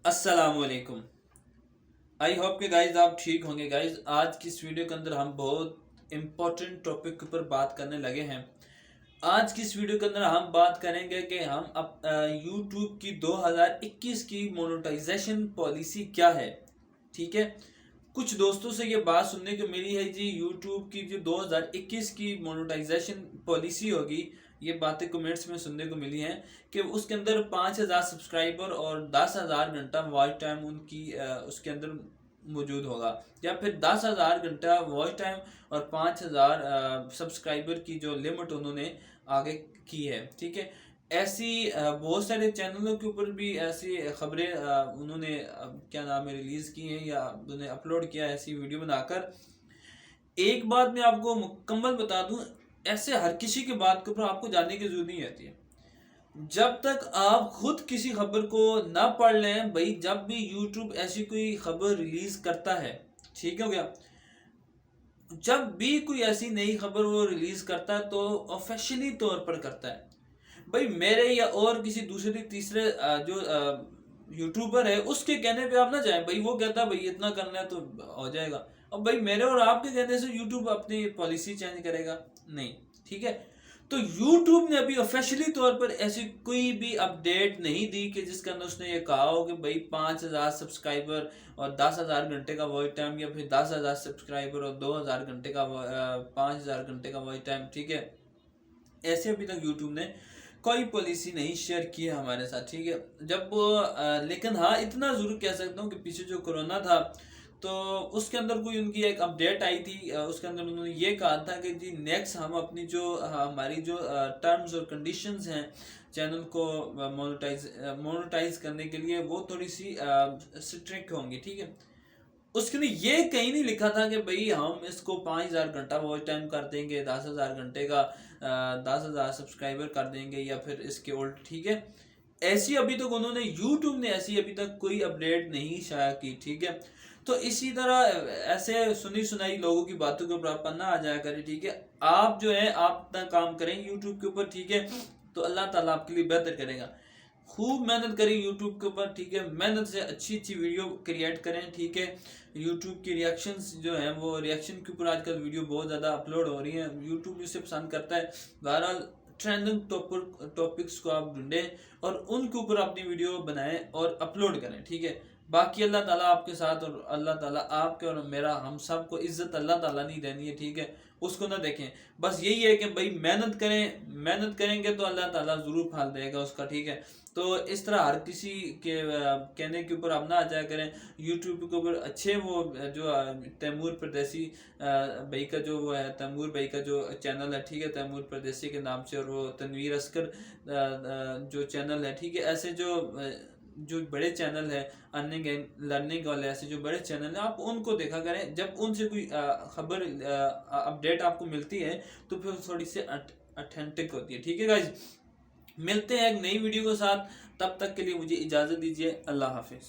अस्सलामुअलैकुम। I hope कि guys आप ठीक होंगे। गाइज आज की इस वीडियो के अंदर हम बहुत इम्पोर्टेंट टॉपिक के ऊपर बात करने लगे हैं। आज की इस वीडियो के अंदर हम बात करेंगे कि हम अब यूट्यूब की 2021 की मोनेटाइजेशन पॉलिसी क्या है। ठीक है, कुछ दोस्तों से ये बात सुनने को मिली है जी, यूट्यूब की जो 2021 की मोनेटाइजेशन पॉलिसी होगी, ये बातें कमेंट्स में सुनने को मिली हैं कि उसके अंदर 5,000 सब्सक्राइबर और 10,000 घंटा वॉच टाइम उनकी उसके अंदर मौजूद होगा, या फिर 10,000 घंटा वॉच टाइम और 5,000 सब्सक्राइबर की जो लिमिट उन्होंने आगे की है। ठीक है, ऐसी बहुत सारे चैनलों के ऊपर भी ऐसी खबरें उन्होंने क्या नाम है रिलीज की हैं या उन्होंने अपलोड किया है ऐसी वीडियो बनाकर। एक बात मैं आपको मुकम्मल बता दूं, ऐसे हर किसी की बात के ऊपर आपको जानने की जरूरत नहीं रहती है। जब तक आप खुद किसी खबर को ना पढ़ लें भाई, जब भी यूट्यूब ऐसी कोई खबर रिलीज करता है, ठीक हो गया, जब भी कोई ऐसी नई खबर वो रिलीज करता है तो ऑफिशियली तौर पर करता है। भाई मेरे या और किसी दूसरे तीसरे जो यूट्यूबर है उसके कहने पे आप ना जाएं। भाई वो कहता है भाई इतना करना है तो हो जाएगा। अब भाई मेरे और आपके कहने से यूट्यूब अपनी पॉलिसी चेंज करेगा? नहीं। ठीक है, तो यूट्यूब ने अभी ऑफिशियली तौर पर ऐसी कोई भी अपडेट नहीं दी कि जिसके अंदर उसने ये कहा हो कि भाई 5,000 सब्सक्राइबर और 10,000 घंटे का वॉच टाइम, या फिर 10,000 सब्सक्राइबर और 2,000 घंटे का 5,000 घंटे का वॉच टाइम। ठीक है, ऐसे अभी तक यूट्यूब ने कोई पॉलिसी नहीं शेयर की है हमारे साथ। ठीक है, जब लेकिन हाँ इतना जरूर कह सकता हूँ कि पीछे जो कोरोना था तो उसके अंदर कोई उनकी एक अपडेट आई थी। उसके अंदर उन्होंने ये कहा था कि जी नेक्स्ट हम अपनी जो हमारी जो टर्म्स और कंडीशंस हैं चैनल को मोनेटाइज करने के लिए, वो थोड़ी सी स्ट्रिक्ट होंगी। ठीक है, उसके लिए ये कहीं नहीं लिखा था कि भाई हम इसको 5,000 घंटा वॉच टाइम कर देंगे, 10,000 घंटे का 10,000 सब्सक्राइबर कर देंगे, या फिर इसके उल्ट। ठीक है, ऐसी अभी तक उन्होंने यूट्यूब ने ऐसी अभी तक कोई अपडेट नहीं शाया की। ठीक है, तो इसी तरह ऐसे सुनी सुनाई लोगों की बातों के ऊपर आप पन्ना आ जाया करें। ठीक है, आप जो है आप अपना काम करें यूट्यूब के ऊपर। ठीक है, तो अल्लाह ताला आपके लिए बेहतर करेगा। खूब मेहनत करें यूट्यूब के ऊपर। ठीक है, मेहनत से अच्छी अच्छी वीडियो क्रिएट करें। ठीक है, यूट्यूब की रिएक्शंस जो हैं वो रिएक्शन के ऊपर आजकल वीडियो बहुत ज़्यादा अपलोड हो रही हैं, यूट्यूब इसे पसंद करता है। बहरहाल ट्रेंडिंग टॉपिक्स को आप ढूंढें और उनके ऊपर अपनी वीडियो बनाएं और अपलोड करें। ठीक है, बाकी अल्लाह ताला आपके साथ, और अल्लाह ताला आपके और मेरा हम सब को इज्जत अल्लाह ताला नहीं देनी है। ठीक है, उसको ना देखें, बस यही है कि भाई मेहनत करें, मेहनत करेंगे तो अल्लाह ताला ज़रूर फल देगा उसका। ठीक है, तो इस तरह हर किसी के कहने के ऊपर आप ना आ जाया करें। यूट्यूब के ऊपर अच्छे वो जो तैमूर परदेसी भाई का जो वो है, तैमूर भाई का जो चैनल है, ठीक है, तैमूर परदेसी के नाम से, और वो तनवीर असकर जो चैनल है। ठीक है, ऐसे जो बड़े चैनल है अर्निंग एंड लर्निंग वाले, ऐसे जो बड़े चैनल हैं आप उनको देखा करें। जब उनसे कोई खबर अपडेट आपको मिलती है तो फिर थोड़ी सी अथेंटिक होती है। ठीक है गाइज, मिलते हैं एक नई वीडियो के साथ, तब तक के लिए मुझे इजाज़त दीजिए। अल्लाह हाफिज़।